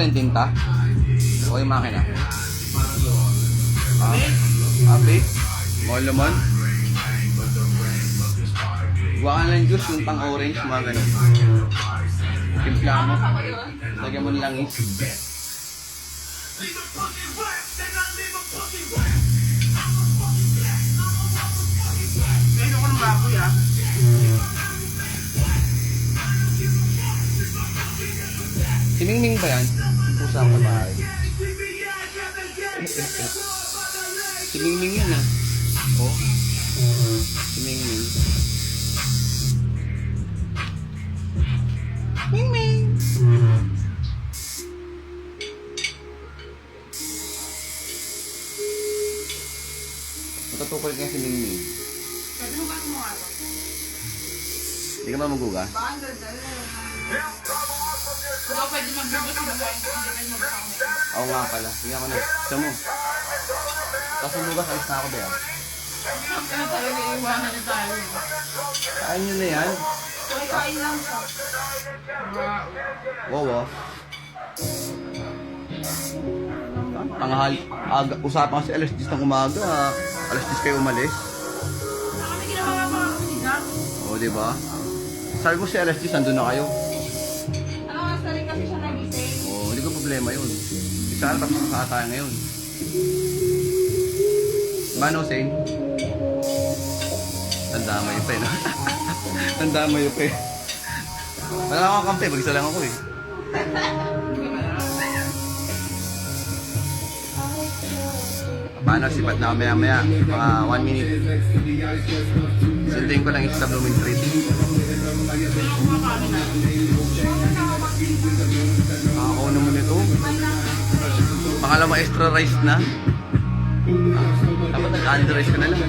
yung tinta? O yung makina? Bake? Mahal naman. Gawa ka lang juice, yung pang orange, mga ganun. Timpla mo. Lagyan mo ng langis. Meron ko ng baboy ah. Si Mingming ba yan? Pusa ang babae. Si Mingming yan ah. Oh. Si Mingming. Mingming! Matutukol niya si Mingming. Pwede mo ba kumuha ko? Hindi ka ba maguga? Baka ang ganda. Hindi ako pwede magbubos ng wine. Hindi pwede magbubos. Oo nga pala. Sige ako na. Gusto mo. Tapos lugas, alis na ako ba yan? Ano talaga iiwanan na tayo. Kain nyo na yan. Okay, kain lang siya. Wow, wow. Tanghali. Usapan kasi alas 10 ng umaga. Alas 10 kayo umalis. Saan kami ginawa nga mga kusina? Oo, diba? Sabi ko si alas 10, nandun na kayo. Ano nga sa rin kasi siya nagising? Oo, hindi ko problema yun. Isa na tapos na tayo ngayon. Mano, Zane? Tanda mo yung pe, no? Tanda mo yung pe. Wala akong kampe, mag-isa lang ako eh. Paano, sipat na maya-maya. Mga 1 minute. Sundin ko lang yung Blooming Street. Nakakaw naman ito. Pangalawang extra rice na. Dapat nag-under rice ka na lang.